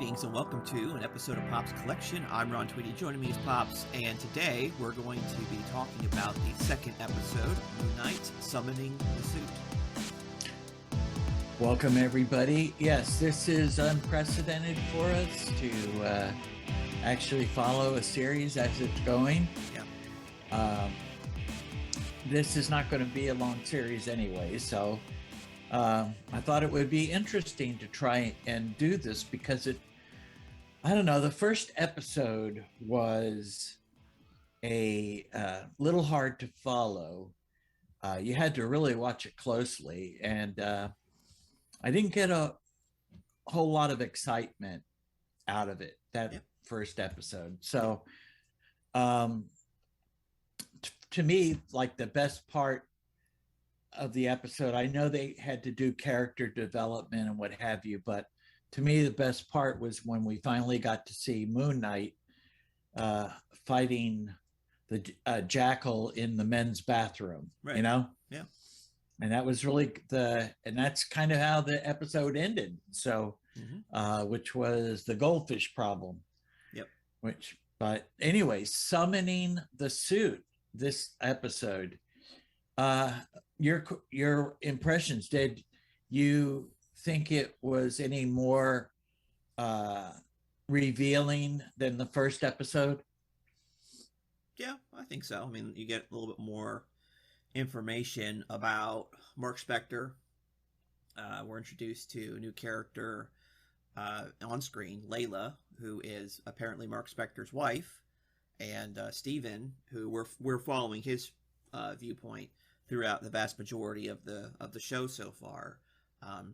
Greetings and welcome to an episode of Pop's Collection. I'm Ron Tweedy, joining me is Pops, and today we're going to be talking about the second episode, Moon Knight Summoning the Suit. Welcome everybody. Yes, this is unprecedented for us to actually follow a series as it's going. Yeah. This is not going to be a long series anyway, so I thought it would be interesting to try and do this because I don't know, the first episode was a little hard to follow. You had to really watch it closely, and I didn't get a whole lot of excitement out of it, that first episode. So to me, like the best part of the episode, I know they had to do character development and what have you, but to me the best part was when we finally got to see Moon Knight fighting the Jackal in the men's bathroom. Right. You know? Yeah. And that was really and that's kind of how the episode ended. So which was the goldfish problem. Yep. But anyway, summoning the suit, this episode, your impressions, did you think it was any more revealing than the first episode? Yeah, I think so. I mean, you get a little bit more information about Mark Spector. We're introduced to a new character on screen, Layla, who is apparently Mark Spector's wife, and Steven, who we're following his viewpoint throughout the vast majority of the show so far.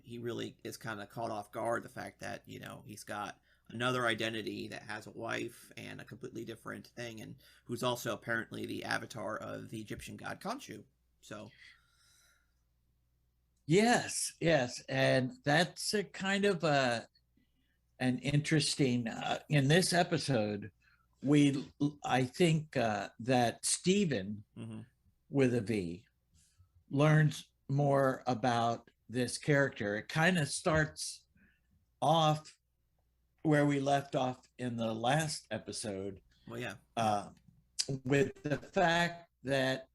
He really is kind of caught off guard, the fact that, you know, he's got another identity that has a wife and a completely different thing, and who's also apparently the avatar of the Egyptian god Khonshu. So yes, and that's a kind of an interesting in this episode. I think that Steven with a V learns more about this character. It kind of starts off where we left off in the last episode. Well, yeah. With the fact that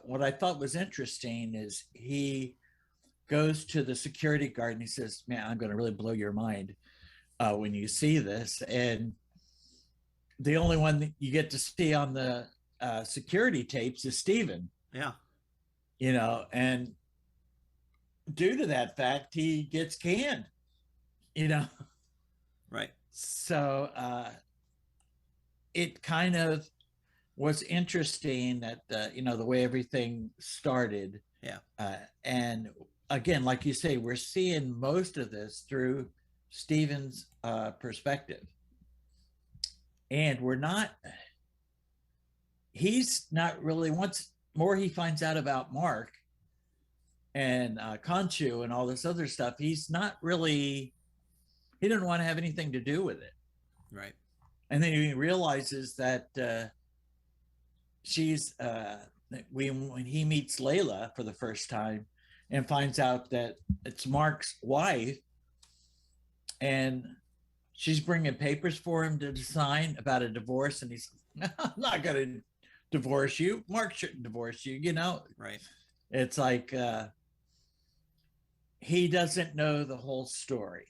what I thought was interesting is he goes to the security guard and he says, "Man, I'm going to really blow your mind when you see this." And the only one that you get to see on the security tapes is Steven. Yeah. You know, and due to that fact, he gets canned, you know. Right. So it kind of was interesting that, you know, the way everything started. Yeah. And again, like you say, we're seeing most of this through Steven's perspective. And he's not really, once more he finds out about Mark and Khonshu and all this other stuff, he didn't want to have anything to do with it. Right. And then he realizes that she's, when he meets Layla for the first time and finds out that it's Mark's wife, and she's bringing papers for him to sign about a divorce, and he's, "I'm not going to divorce you. Mark shouldn't divorce you," you know? Right. It's like he doesn't know the whole story.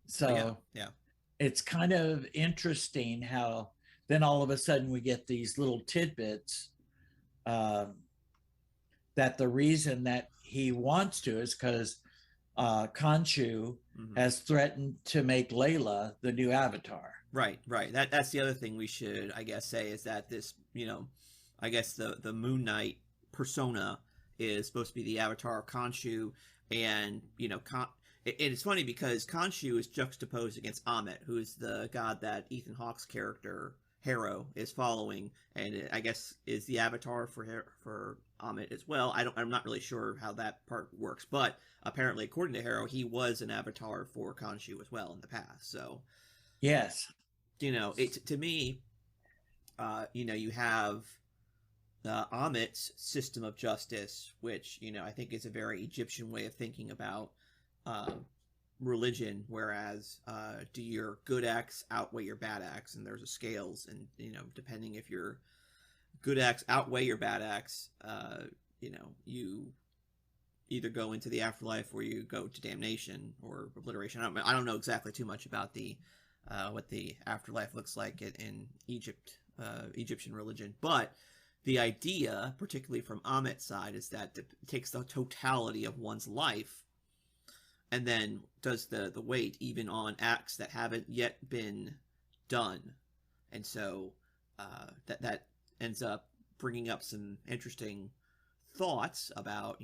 So yeah. It's kind of interesting how then all of a sudden we get these little tidbits that the reason that he wants to is because Khonshu has threatened to make Layla the new avatar. Right. That's the other thing we should, I guess, say is that this, you know, I guess the Moon Knight persona is supposed to be the avatar of Khonshu, and, you know, it's funny because Khonshu is juxtaposed against Ammit, who is the god that Ethan Hawke's character Harrow is following, and I guess is the avatar for Ammit as well. I'm not really sure how that part works, but apparently, according to Harrow, he was an avatar for Khonshu as well in the past. So, yes, you know, to me, you know, you have Ammit's system of justice, which, you know, I think is a very Egyptian way of thinking about religion, whereas do your good acts outweigh your bad acts, and there's a scales, and depending if your good acts outweigh your bad acts, you either go into the afterlife or you go to damnation or obliteration. I don't know exactly too much about the what the afterlife looks like in Egypt, Egyptian religion, but the idea, particularly from Amit's side, is that it takes the totality of one's life and then does the weight even on acts that haven't yet been done, and so that ends up bringing up some interesting thoughts about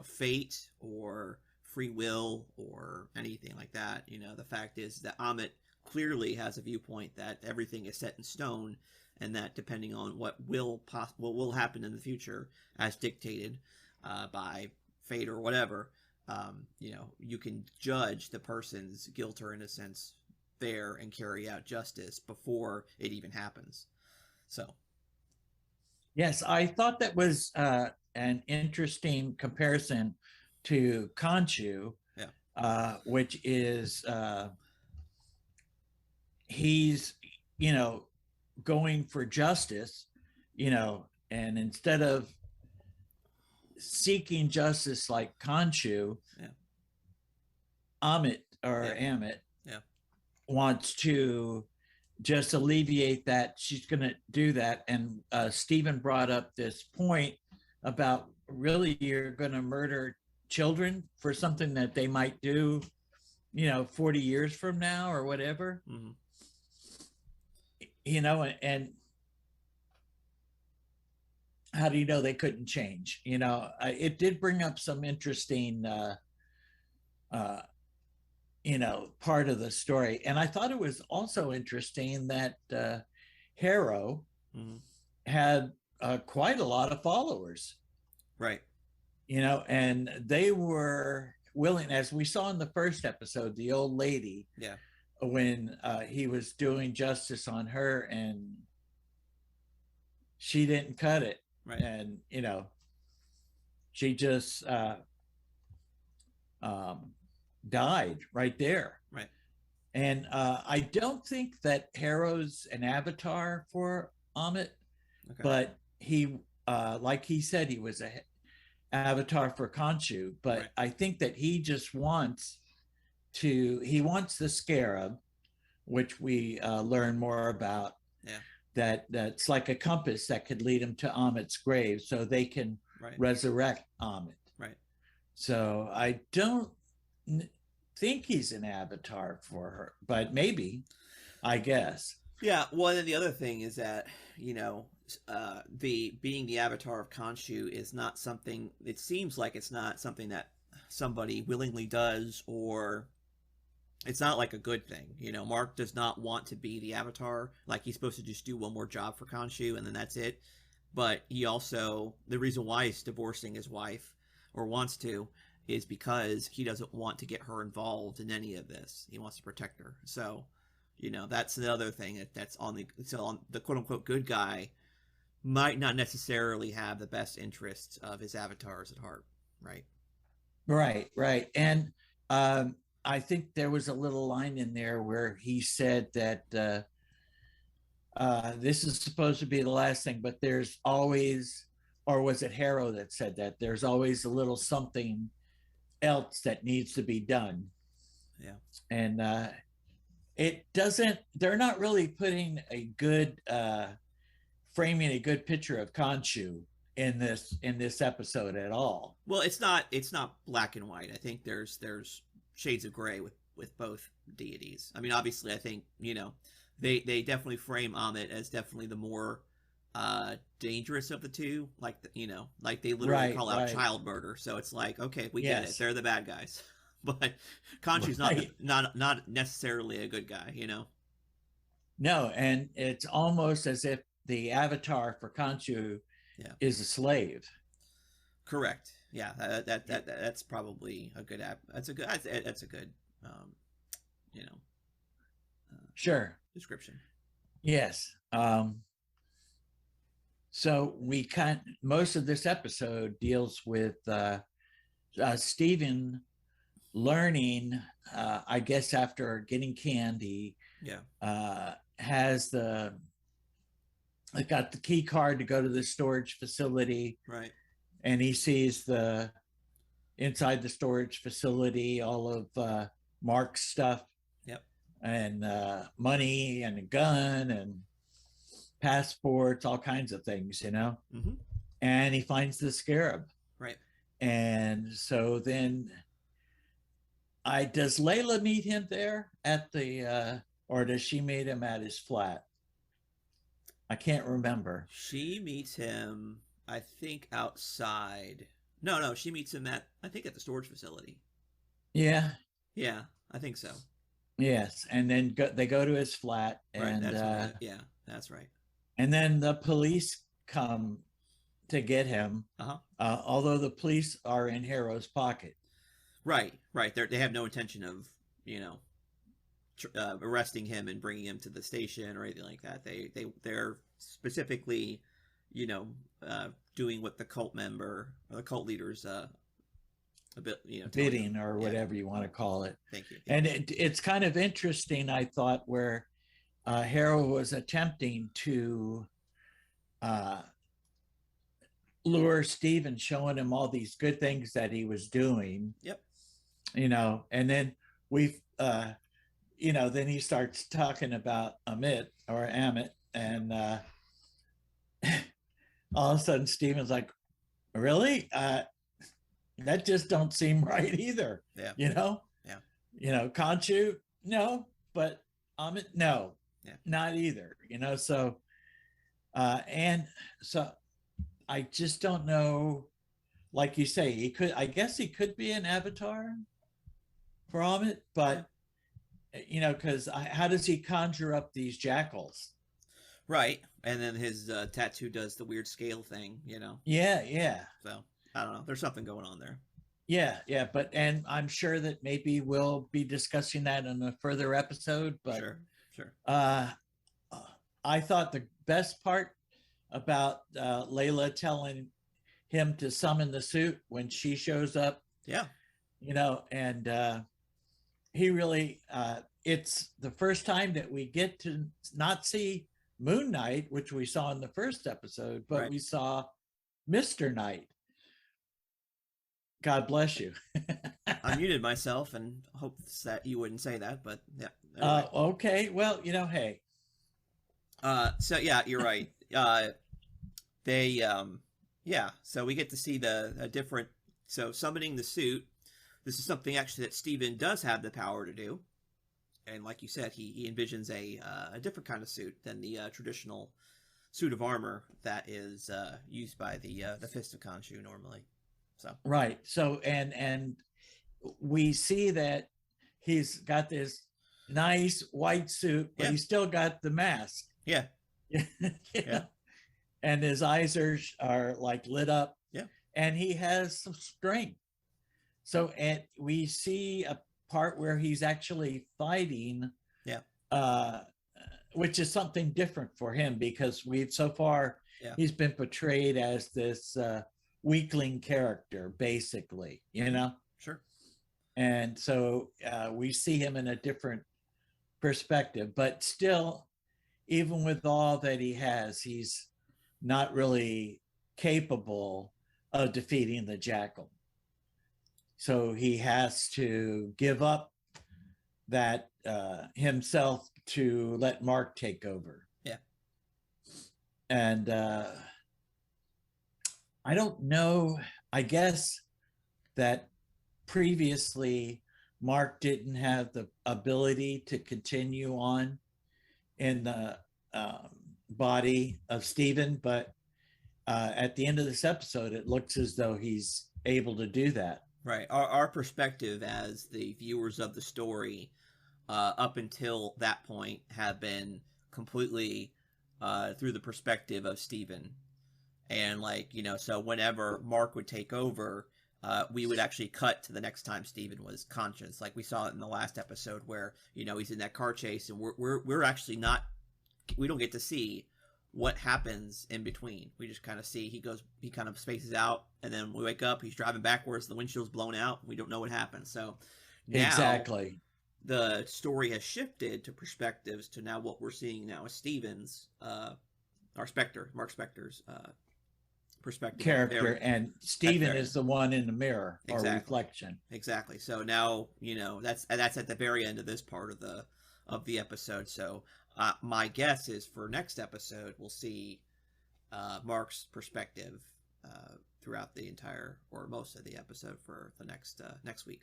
fate or free will or anything like that. The fact is that Amit clearly has a viewpoint that everything is set in stone, and that depending on what will happen in the future, as dictated by fate or whatever, you can judge the person's guilt or innocence there and carry out justice before it even happens. So, yes, I thought that was an interesting comparison to Khonshu, which is he's going for justice, and instead of seeking justice like Khonshu, Amit wants to just alleviate that. She's going to do that. And Stephen brought up this point about, really, you're going to murder children for something that they might do 40 years from now or whatever. Mm-hmm. And how do you know they couldn't change? It did bring up some interesting part of the story. And I thought it was also interesting that Harrow had quite a lot of followers. Right. And they were willing, as we saw in the first episode, the old lady, when he was doing justice on her and she didn't cut it. Right. And, she just died right there. Right. And I don't think that Harrow's an avatar for Amit, but he, like he said, he was a avatar for Khonshu, but I think that he just wants the scarab, which we learn more about, that's like a compass that could lead him to Amit's grave, so they can resurrect Amit. Right. So I don't think he's an avatar for her, but maybe, I guess. Yeah. Well, then the other thing is that the being the avatar of Khonshu is not something. It seems like it's not something that somebody willingly does, or it's not like a good thing. Mark does not want to be the avatar. Like, he's supposed to just do one more job for Khonshu and then that's it. But he also, the reason why he's divorcing his wife, or wants to, is because he doesn't want to get her involved in any of this. He wants to protect her. So, that's the other thing that's on the quote unquote good guy might not necessarily have the best interests of his avatars at heart. Right. Right. And I think there was a little line in there where he said that this is supposed to be the last thing, but there's always, or was it Harrow that said that? There's always a little something else that needs to be done. Yeah. And they're not really putting a good, framing a good picture of Khonshu in this episode at all. Well, it's not black and white. I think there's shades of gray with both deities. I mean, obviously, I think they definitely frame Amit as definitely the more dangerous of the two. Like like they literally call out child murder. So it's like, okay, we get it. They're the bad guys, but Khonshu's not necessarily a good guy. No, and it's almost as if the avatar for Khonshu is a slave. Correct. Yeah, that's probably a good that's a good sure description. Yes. So most of this episode deals with Stephen learning, I guess after getting candy, Yeah. Has got the key card to go to the storage facility, Right. and he sees the inside the storage facility all of Mark's stuff Yep. and money and a gun and passports, all kinds of things, Mm-hmm. And he finds the scarab. Right. And so then I does Layla meet him there at the or does she meet him at his flat? I can't remember. She meets him, I think, outside. No, no, she meets him at, I think, at the storage facility. Yeah. Yeah, I think so. Yes. And then they go to his flat, Right. and Yeah, that's right. and then the police come to get him. Uh-huh. Although the police are in Harrow's pocket. Right. Right. They have no intention of, you know, arresting him and bringing him to the station or anything like that. They're specifically, you know, doing what the cult member or the cult leaders a bit, you know, Bidding or whatever you want to call it. Thank you. And it's kind of interesting, I thought, where Harrow was attempting to lure Stephen, showing him all these good things that he was doing. Yep. And then then he starts talking about Amit, and all of a sudden Stephen's like, really? That just don't seem right either. Yeah. Yeah. Khonshu, no, but Amit, no. Yeah. Not either. So and so I just don't know. Like you say, I guess he could be an avatar for Amit, but because how does he conjure up these jackals? Right. And then his tattoo does the weird scale thing, Yeah. So I don't know. There's something going on there. Yeah. And I'm sure that maybe we'll be discussing that in a further episode. But sure. I thought the best part about Layla telling him to summon the suit when she shows up. Yeah. And he really, it's the first time that we get to not see Moon Knight, which we saw in the first episode, but we saw Mr. Knight. God bless you. I muted myself and hoped that you wouldn't say that, but yeah. Okay. Well, hey. So yeah, you're right. So we get to see a different, so summoning the suit. This is something actually that Stephen does have the power to do. And like you said, he envisions a different kind of suit than the traditional suit of armor that is used by the Fist of Khonshu normally. So right. So and we see that he's got this nice white suit, but he's still got the mask. Yeah. Yeah. And his eyes are like lit up. Yeah. And he has some strength. So, and we see a part where he's actually fighting. Yeah. Which is something different for him, because he's been portrayed as this weakling character, basically, Sure. And so we see him in a different perspective, but still, even with all that he has, he's not really capable of defeating the Jackal. So he has to give up that himself to let Mark take over. Yeah. And I don't know. I guess that previously Mark didn't have the ability to continue on in the body of Stephen, but at the end of this episode, it looks as though he's able to do that. Right. Our perspective as the viewers of the story up until that point have been completely through the perspective of Stephen. And so whenever Mark would take over, we would actually cut to the next time Stephen was conscious. Like we saw it in the last episode where, he's in that car chase and we're actually not, we don't get to see what happens in between. We just kind of see he kind of spaces out, and then we wake up, he's driving backwards, the windshield's blown out, we don't know what happened. So now Exactly. the story has shifted to perspectives to now what we're seeing now is Steven's, Mark Spector's perspective. Character, and Steven is the one in the mirror or Exactly. reflection. Exactly. So now, you know, that's at the very end of this part of the episode. So my guess is for next episode we'll see Mark's perspective throughout the entire or most of the episode for the next week.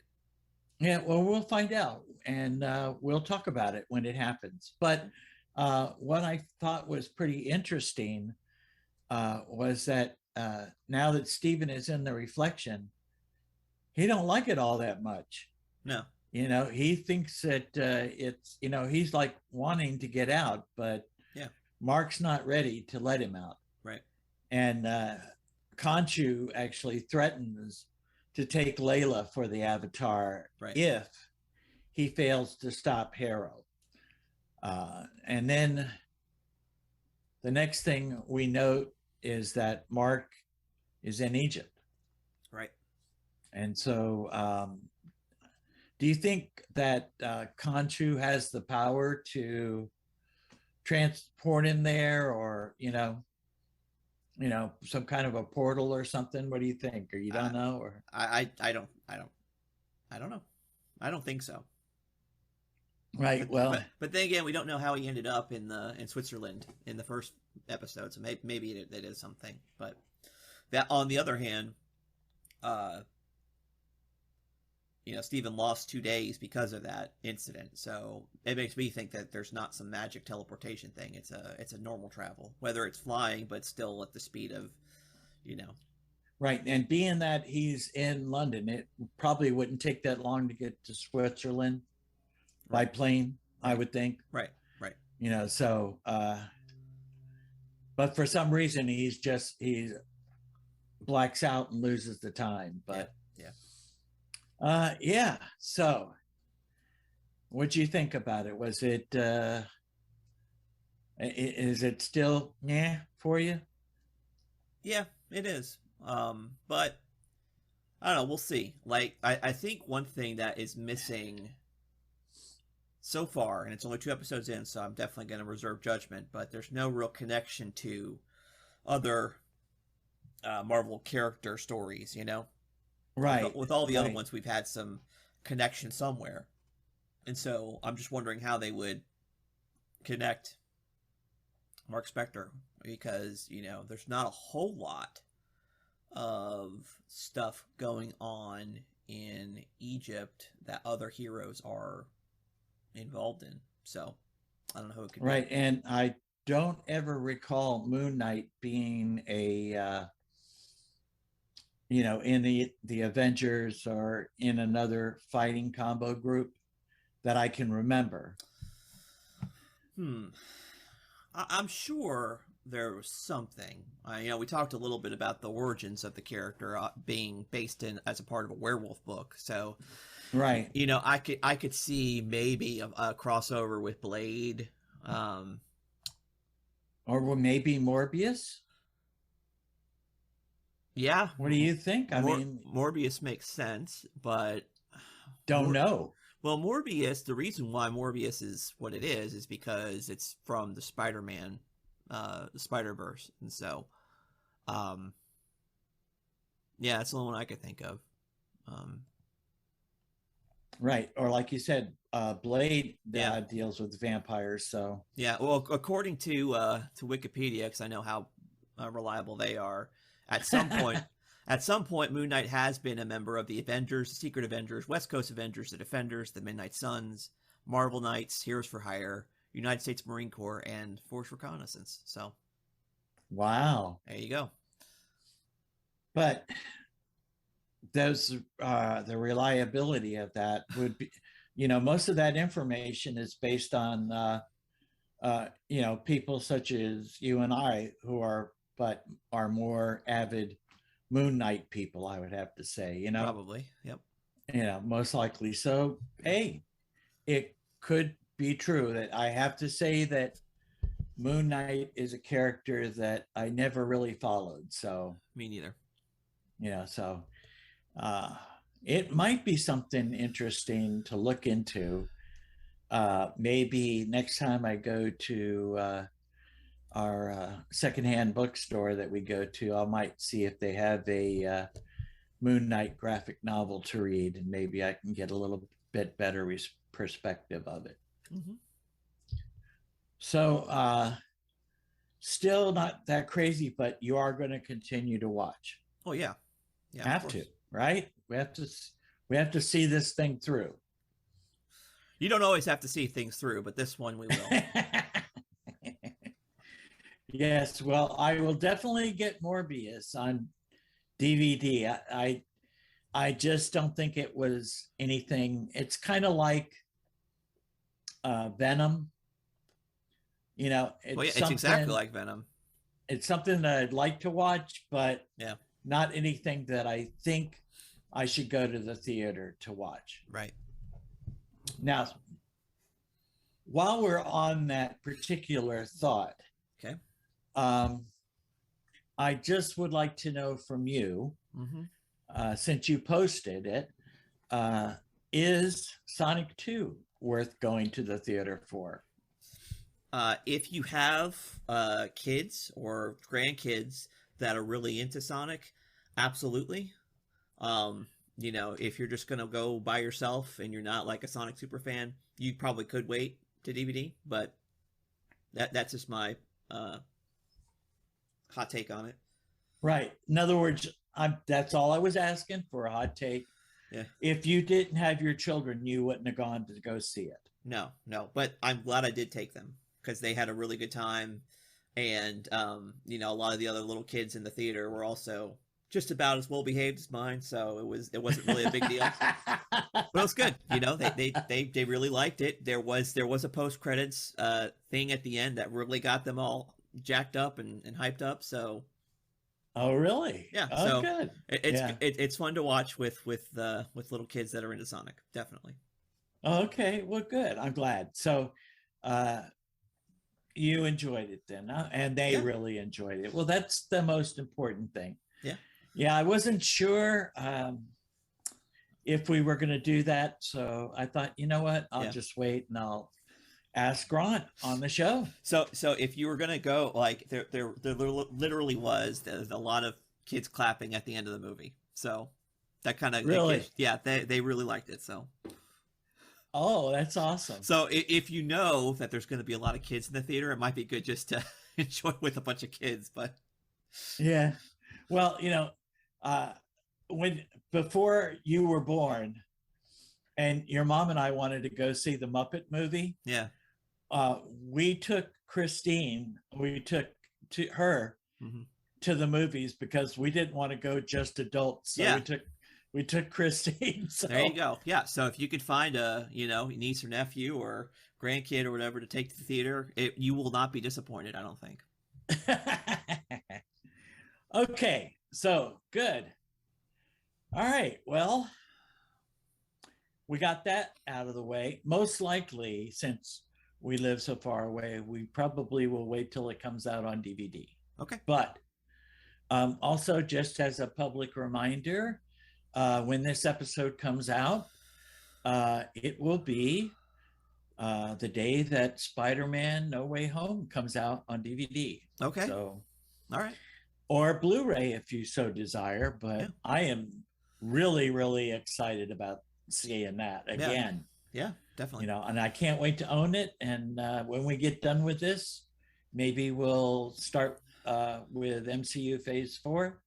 Yeah, well, we'll find out, and we'll talk about it when it happens. But what I thought was pretty interesting was that now that Steven is in the reflection, he don't like it all that much. No. You know, he thinks that it's, you know, he's like wanting to get out, but yeah, Mark's not ready to let him out. Right. And Khonshu actually threatens to take Layla for the Avatar if he fails to stop Harrow. And then the next thing we note is that Mark is in Egypt. Right. And so do you think that Khonshu has the power to transport him there, or, you know, some kind of a portal or something? What do you think? Or you don't know? Or I don't know. I don't think so. Right. But then again, we don't know how he ended up in Switzerland in the first episode, so maybe it is something. But that, on the other hand, you know, Steven lost 2 days because of that incident, so it makes me think that there's not some magic teleportation thing. It's a normal travel, whether it's flying, but still at the speed of, you know. Right, and being that he's in London, it probably wouldn't take that long to get to Switzerland by plane, I would think. Right. You know, so, but for some reason he blacks out and loses the time. But yeah. So, what'd you think about it? Was it? Is it still for you? Yeah, it is. But I don't know. We'll see. Like, I think one thing that is missing so far, and it's only 2 episodes in, so I'm definitely going to reserve judgment, but there's no real connection to other Marvel character stories, you know? Right. With all the other ones, we've had some connection somewhere. And so I'm just wondering how they would connect Mark Spector, because, you know, there's not a whole lot of stuff going on in Egypt that other heroes are involved in. So I don't know who it could be. And I don't ever recall Moon Knight being a you know, in the Avengers or in another fighting combo group that I can remember. I'm sure there was something. You know, we talked a little bit about the origins of the character being based in as a part of a werewolf book. So, right. You know, I could see maybe a crossover with Blade, or maybe Morbius. Yeah. What do you think? I mean, Morbius makes sense, but don't know. Well, Morbius, the reason why Morbius is what it is because it's from the Spider-Man, the Spider-Verse. And so, yeah, that's the only one I could think of. Right. Or like you said, Blade deals with vampires. So yeah, well, according to Wikipedia, because I know how reliable they are, at some point, Moon Knight has been a member of the Avengers, the Secret Avengers, West Coast Avengers, the Defenders, the Midnight Suns, Marvel Knights, Heroes for Hire, United States Marine Corps, and Force Reconnaissance. So, wow, there you go. But those the reliability of that would be, you know, most of that information is based on you know, people such as you and I who are more avid Moon Knight people, I would have to say, you know. Probably, yep. You know, most likely. So, hey, it could be true that I have to say that Moon Knight is a character that I never really followed. So, Me neither. so uh, it might be something interesting to look into. Maybe next time I go to our secondhand bookstore that we go to, I might see if they have a Moon Knight graphic novel to read, and maybe I can get a little bit better perspective of it. Mm-hmm. So, still not that crazy, but you are going to continue to watch. Oh yeah, yeah. Have to, right? We have to see this thing through. You don't always have to see things through, but this one we will. Yes, well, I will definitely get Morbius on DVD. I just don't think it was anything. It's kind of like Venom. It's exactly like Venom. It's something that I'd like to watch, but yeah, not anything that I think I should go to the theater to watch. Right. Now, while we're on that particular thought, okay, I just would like to know from you, since you posted it, is Sonic 2 worth going to the theater for? If you have kids or grandkids that are really into Sonic, absolutely. If you're just gonna go by yourself and you're not like a Sonic super fan, you probably could wait to DVD, but that's just my hot take on it. Right. In other words, that's all I was asking for, a hot take. Yeah. If you didn't have your children, you wouldn't have gone to go see it. No, but I'm glad I did take them because they had a really good time, and a lot of the other little kids in the theater were also just about as well behaved as mine, so it wasn't really a big deal. But it was good. They really liked it. There was a post credits thing at the end that really got them all jacked up and hyped up. So. Oh really? Yeah. Oh, so good. It's fun to watch with little kids that are into Sonic. Definitely. Okay. Well, good. I'm glad. So, you enjoyed it then, huh? And they really enjoyed it. Well, that's the most important thing. Yeah. Yeah, I wasn't sure if we were going to do that, so I thought, you know what, I'll just wait and I'll ask Grant on the show. So if you were going to go, like there literally was a lot of kids clapping at the end of the movie. So that kind of really, they really liked it. So. Oh, that's awesome. So if you know that there's going to be a lot of kids in the theater, it might be good just to enjoy with a bunch of kids. But yeah, well, before you were born, and your mom and I wanted to go see the Muppet movie. Yeah, we took Christine. We took her to the movies because we didn't want to go just adults. So we took Christine. So. There you go. Yeah. So if you could find a, niece or nephew or grandkid or whatever to take to the theater, you will not be disappointed, I don't think. Okay. So good. All right. Well, we got that out of the way. Most likely, since we live so far away, we probably will wait till it comes out on DVD. Okay. But also, just as a public reminder, when this episode comes out, it will be the day that Spider-Man No Way Home comes out on DVD. Okay. So, all right. Or Blu-ray if you so desire. But I am really, really excited about seeing that again. Yeah, definitely. And I can't wait to own it. And when we get done with this, maybe we'll start with MCU Phase 4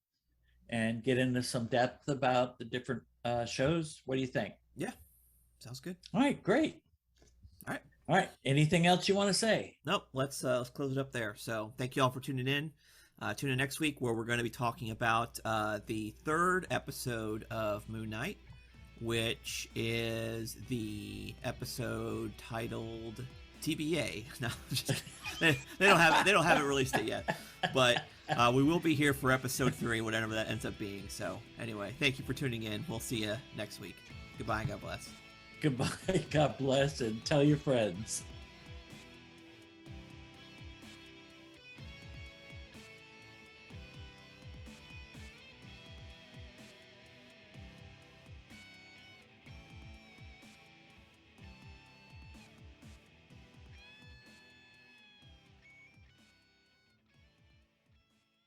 and get into some depth about the different shows. What do you think? Yeah, sounds good. All right, great. All right. All right. Anything else you want to say? Nope. Let's close it up there. So thank you all for tuning in. Tune in next week where we're going to be talking about the third episode of Moon Knight, which is the episode titled TBA. No, they don't have it released it yet, but we will be here for episode 3, whatever that ends up being. So anyway, thank you for tuning in. We'll see you next week. Goodbye and God bless. Goodbye, God bless, and tell your friends.